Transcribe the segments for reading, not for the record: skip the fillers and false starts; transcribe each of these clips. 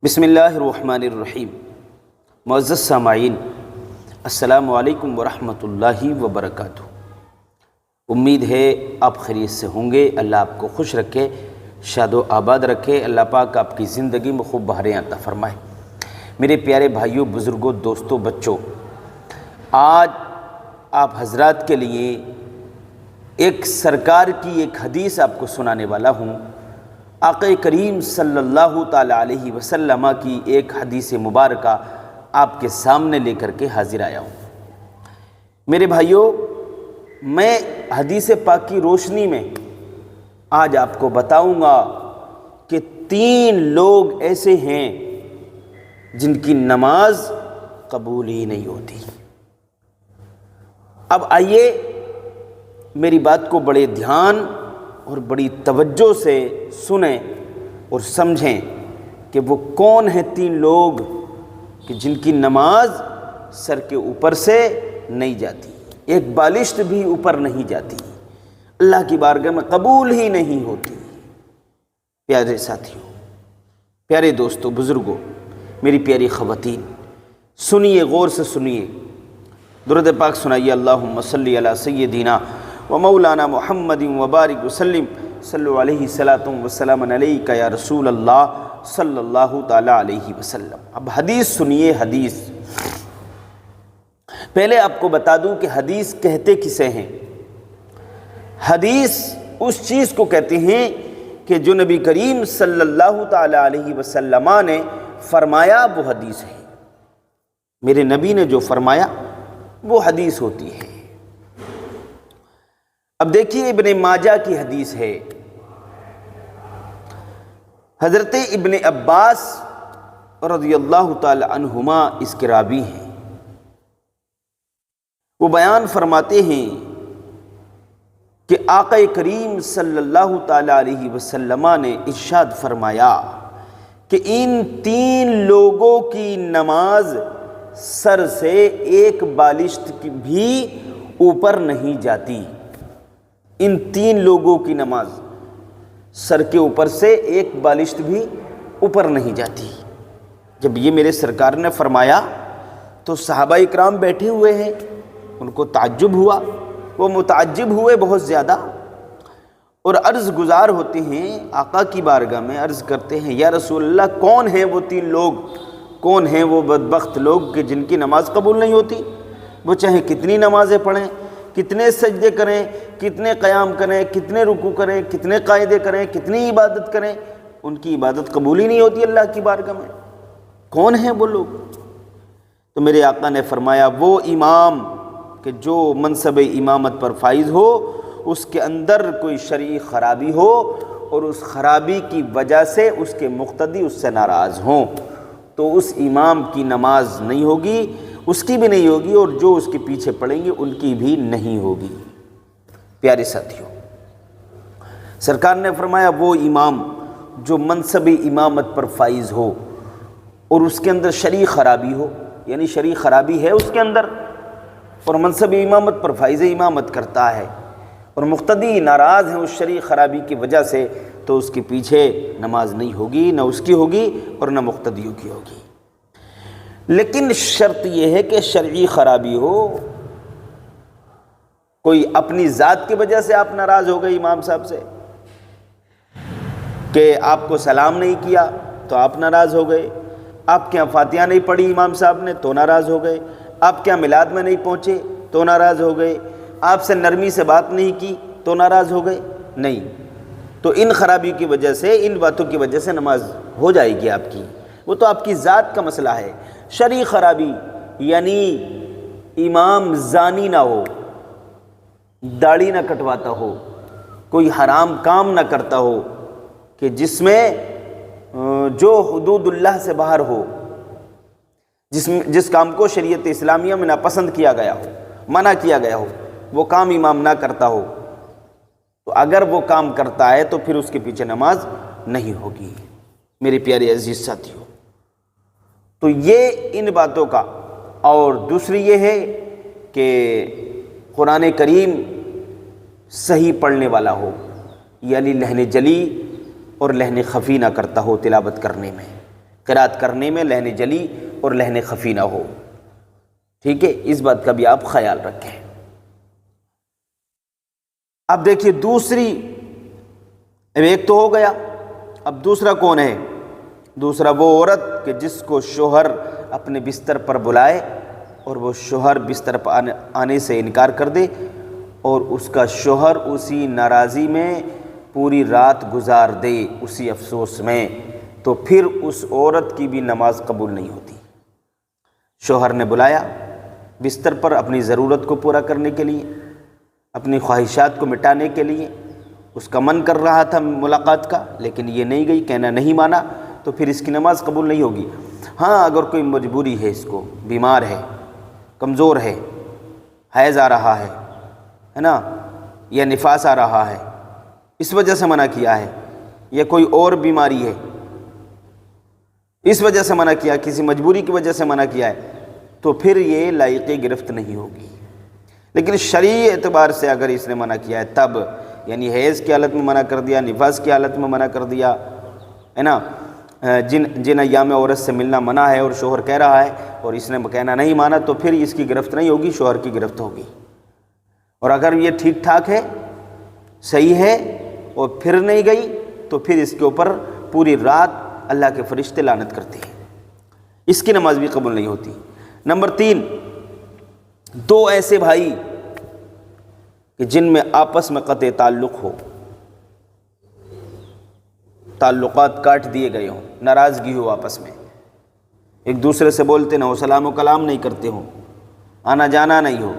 بسم اللہ الرحمن الرحیم۔ معزز سامعین، السلام علیکم ورحمۃ اللہ وبرکاتہ۔ امید ہے آپ خیریت سے ہوں گے۔ اللہ آپ کو خوش رکھے، شاد و آباد رکھے۔ اللہ پاک آپ کی زندگی میں خوب بہاریں عطا فرمائے۔ میرے پیارے بھائیوں، بزرگوں، دوستوں، بچوں، آج آپ حضرات کے لیے ایک سرکار کی ایک حدیث آپ کو سنانے والا ہوں۔ آقا کریم صلی اللہ تعالیٰ علیہ وسلم کی ایک حدیث مبارکہ آپ کے سامنے لے کر کے حاضر آیا ہوں۔ میرے بھائیوں، میں حدیث پاک کی روشنی میں آج آپ کو بتاؤں گا کہ 3 لوگ ایسے ہیں جن کی نماز قبول ہی نہیں ہوتی۔ اب آئیے میری بات کو بڑے دھیان اور بڑی توجہ سے سنیں اور سمجھیں کہ وہ کون ہیں 3 لوگ کہ جن کی نماز سر کے اوپر سے نہیں جاتی، ایک بالشت بھی اوپر نہیں جاتی، اللہ کی بارگاہ میں قبول ہی نہیں ہوتی۔ پیارے ساتھیوں، پیارے دوستوں، بزرگوں، میری پیاری خواتین، سنیے، غور سے سنیے، درود پاک سنائیے۔ اللہم صلی علی سیدنا و مولانا محمد وبارک وسلم، صلو علیہ الصلاۃ والسلام علیک یا رسول اللہ صلی اللہ تعالی علیہ وسلم۔ اب حدیث سنیے۔ حدیث پہلے آپ کو بتا دوں کہ حدیث کہتے کسے ہیں۔ حدیث اس چیز کو کہتے ہیں کہ جو نبی کریم صلی اللہ تعالی علیہ وسلم نے فرمایا وہ حدیث ہے۔ میرے نبی نے جو فرمایا وہ حدیث ہوتی ہے۔ اب دیکھیے، ابن ماجہ کی حدیث ہے۔ حضرت ابن عباس رضی اللہ تعالی عنہما اس کے راوی ہیں۔ وہ بیان فرماتے ہیں کہ آقا کریم صلی اللہ تعالی علیہ وسلم نے ارشاد فرمایا کہ ان 3 لوگوں کی نماز سر سے ایک بالشت کی بھی اوپر نہیں جاتی۔ ان 3 لوگوں کی نماز سر کے اوپر سے ایک بالشت بھی اوپر نہیں جاتی۔ جب یہ میرے سرکار نے فرمایا تو صحابہ اکرام بیٹھے ہوئے ہیں، ان کو تعجب ہوا، وہ متعجب ہوئے بہت زیادہ، اور عرض گزار ہوتے ہیں آقا کی بارگاہ میں، عرض کرتے ہیں یا رسول اللہ، کون ہیں وہ 3 لوگ، کون ہیں وہ بدبخت لوگ کہ جن کی نماز قبول نہیں ہوتی؟ وہ چاہے کتنی نمازیں پڑھیں، کتنے سجدے کریں، کتنے قیام کریں، کتنے رکوع کریں، کتنے قاعدے کریں، کتنی عبادت کریں، ان کی عبادت قبول ہی نہیں ہوتی اللہ کی بارگاہ میں۔ کون ہیں وہ لوگ؟ تو میرے آقا نے فرمایا وہ امام کہ جو منصب امامت پر فائز ہو، اس کے اندر کوئی شرعی خرابی ہو اور اس خرابی کی وجہ سے اس کے مقتدی اس سے ناراض ہوں، تو اس امام کی نماز نہیں ہوگی، اس کی بھی نہیں ہوگی، اور جو اس کے پیچھے پڑیں گے ان کی بھی نہیں ہوگی۔ پیارے ساتھیوں، سرکار نے فرمایا وہ امام جو منصب امامت پر فائز ہو اور اس کے اندر شرعی خرابی ہو، یعنی شرعی خرابی ہے اس کے اندر، اور منصب امامت پر فائز امامت کرتا ہے اور مقتدی ناراض ہیں اس شرعی خرابی کی وجہ سے، تو اس کے پیچھے نماز نہیں ہوگی، نہ اس کی ہوگی اور نہ مقتدیوں کی ہوگی۔ لیکن شرط یہ ہے کہ شرعی خرابی ہو، کوئی اپنی ذات کی وجہ سے آپ ناراض ہو گئے امام صاحب سے کہ آپ کو سلام نہیں کیا تو آپ ناراض ہو گئے، آپ کے یہاں فاتحہ نہیں پڑھی امام صاحب نے تو ناراض ہو گئے، آپ کے یہاں میلاد میں نہیں پہنچے تو ناراض ہو گئے، آپ سے نرمی سے بات نہیں کی تو ناراض ہو گئے، نہیں، تو ان خرابی کی وجہ سے، ان باتوں کی وجہ سے نماز ہو جائے گی آپ کی، وہ تو آپ کی ذات کا مسئلہ ہے۔ شرعی خرابی یعنی امام زانی نہ ہو، داڑھی نہ کٹواتا ہو، کوئی حرام کام نہ کرتا ہو کہ جس میں جو حدود اللہ سے باہر ہو، جس کام کو شریعت اسلامیہ میں ناپسند کیا گیا ہو، منع کیا گیا ہو، وہ کام امام نہ کرتا ہو، تو اگر وہ کام کرتا ہے تو پھر اس کے پیچھے نماز نہیں ہوگی۔ میرے پیارے عزیز ساتھیوں، تو یہ ان باتوں کا، اور دوسری یہ ہے کہ قرآن کریم صحیح پڑھنے والا ہو، یعنی لہن جلی اور لہن خفی نہ کرتا ہو تلاوت کرنے میں، قرات کرنے میں لہن جلی اور لہن خفی نہ ہو، ٹھیک ہے، اس بات کا بھی آپ خیال رکھیں۔ اب دیکھیے دوسری، ایک تو ہو گیا، اب دوسرا کون ہے؟ دوسرا وہ عورت کہ جس کو شوہر اپنے بستر پر بلائے اور وہ شوہر بستر پر آنے سے انکار کر دے اور اس کا شوہر اسی ناراضی میں پوری رات گزار دے، اسی افسوس میں، تو پھر اس عورت کی بھی نماز قبول نہیں ہوتی۔ شوہر نے بلایا بستر پر اپنی ضرورت کو پورا کرنے کے لیے، اپنی خواہشات کو مٹانے کے لیے، اس کا من کر رہا تھا ملاقات کا، لیکن یہ نہیں گئی، کہنا نہیں مانا، تو پھر اس کی نماز قبول نہیں ہوگی۔ ہاں اگر کوئی مجبوری ہے، اس کو بیمار ہے، کمزور ہے، حیض آ رہا ہے نا، یا نفاس آ رہا ہے، اس وجہ سے منع کیا ہے، یا کوئی اور بیماری ہے اس وجہ سے منع کیا، کسی مجبوری کی وجہ سے منع کیا ہے، تو پھر یہ لائق گرفت نہیں ہوگی۔ لیکن شرعی اعتبار سے اگر اس نے منع کیا ہے تب، یعنی حیض کی حالت میں منع کر دیا، نفاس کی حالت میں منع کر دیا ہے نا، جن ایام عورت سے ملنا منع ہے اور شوہر کہہ رہا ہے اور اس نے کہنا نہیں مانا، تو پھر اس کی گرفت نہیں ہوگی، شوہر کی گرفت ہوگی۔ اور اگر یہ ٹھیک ٹھاک ہے، صحیح ہے، اور پھر نہیں گئی، تو پھر اس کے اوپر پوری رات اللہ کے فرشتے لعنت کرتے ہیں، اس کی نماز بھی قبول نہیں ہوتی۔ نمبر 3، دو ایسے بھائی کہ جن میں آپس میں قطع تعلق ہو، تعلقات کاٹ دیے گئے ہوں، ناراضگی ہو آپس میں، ایک دوسرے سے بولتے نہ ہو، سلام و کلام نہیں کرتے ہوں، آنا جانا نہیں ہو،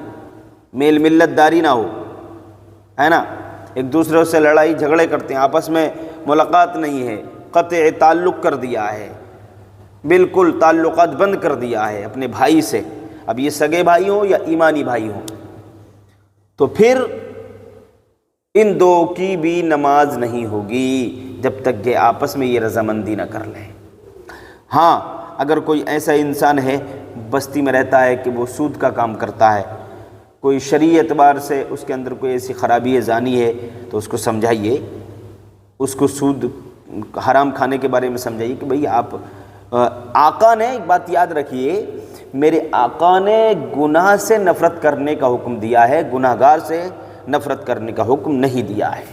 میل ملت داری نہ ہو، ہے نا، ایک دوسرے سے لڑائی جھگڑے کرتے ہیں، آپس میں ملاقات نہیں ہے، قطع تعلق کر دیا ہے، بالکل تعلقات بند کر دیا ہے اپنے بھائی سے، اب یہ سگے بھائی ہوں یا ایمانی بھائی ہوں، تو پھر ان دو کی بھی نماز نہیں ہوگی جب تک کہ آپس میں یہ رضامندی نہ کر لیں۔ ہاں اگر کوئی ایسا انسان ہے بستی میں رہتا ہے کہ وہ سود کا کام کرتا ہے، کوئی شرعی اعتبار سے اس کے اندر کوئی ایسی خرابی ہے، زانی ہے، تو اس کو سمجھائیے، اس کو سود حرام کھانے کے بارے میں سمجھائیے کہ بھئی آپ، آقا نے ایک بات یاد رکھیے، میرے آقا نے گناہ سے نفرت کرنے کا حکم دیا ہے، گناہ گار سے نفرت کرنے کا حکم نہیں دیا ہے۔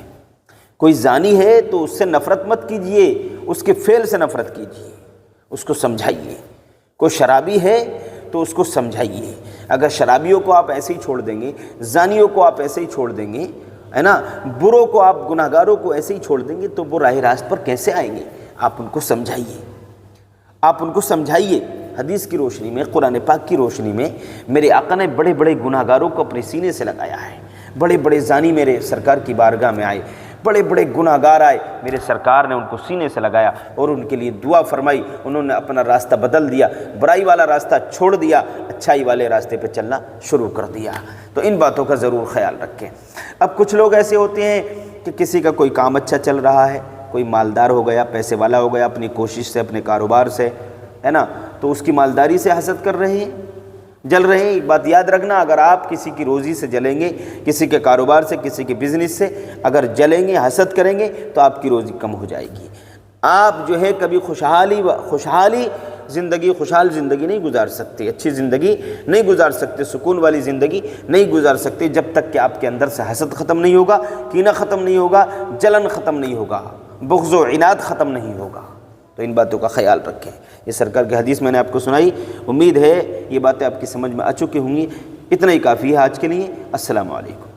کوئی زانی ہے تو اس سے نفرت مت کیجئے، اس کے فعل سے نفرت کیجئے، اس کو سمجھائیے۔ کوئی شرابی ہے تو اس کو سمجھائیے۔ اگر شرابیوں کو آپ ایسے ہی چھوڑ دیں گے، زانیوں کو آپ ایسے ہی چھوڑ دیں گے، ہے نا، بروں کو آپ، گناہ گاروں کو ایسے ہی چھوڑ دیں گے، تو وہ راہ راست پر کیسے آئیں گے؟ آپ ان کو سمجھائیے، آپ ان کو سمجھائیے۔ حدیث کی روشنی میں، قرآن پاک کی روشنی میں، میرے آقا نے بڑے بڑے گناہ گاروں کو اپنے سینے سے لگایا ہے، بڑے بڑے زانی میرے سرکار کی بارگاہ میں آئے، بڑے بڑے گناہ گار آئے، میرے سرکار نے ان کو سینے سے لگایا اور ان کے لیے دعا فرمائی، انہوں نے اپنا راستہ بدل دیا، برائی والا راستہ چھوڑ دیا، اچھائی والے راستے پہ چلنا شروع کر دیا۔ تو ان باتوں کا ضرور خیال رکھیں۔ اب کچھ لوگ ایسے ہوتے ہیں کہ کسی کا کوئی کام اچھا چل رہا ہے، کوئی مالدار ہو گیا، پیسے والا ہو گیا، اپنی کوشش سے، اپنے کاروبار سے، ہے نا، تو اس کی مالداری سے حسد کر رہے ہیں، جل رہے ہیں۔ ایک بات یاد رکھنا، اگر آپ کسی کی روزی سے جلیں گے، کسی کے کاروبار سے، کسی کے بزنس سے اگر جلیں گے، حسد کریں گے، تو آپ کی روزی کم ہو جائے گی۔ آپ جو ہے کبھی خوشحال زندگی نہیں گزار سکتے، اچھی زندگی نہیں گزار سکتے، سکون والی زندگی نہیں گزار سکتے، جب تک کہ آپ کے اندر سے حسد ختم نہیں ہوگا، کینہ ختم نہیں ہوگا، جلن ختم نہیں ہوگا، بغض و عناد ختم نہیں ہوگا۔ تو ان باتوں کا خیال رکھیں۔ یہ سرکار کی حدیث میں نے آپ کو سنائی، امید ہے یہ باتیں آپ کی سمجھ میں آ چکی ہوں گی۔ اتنا ہی کافی ہے آج کے لیے۔ السلام علیکم۔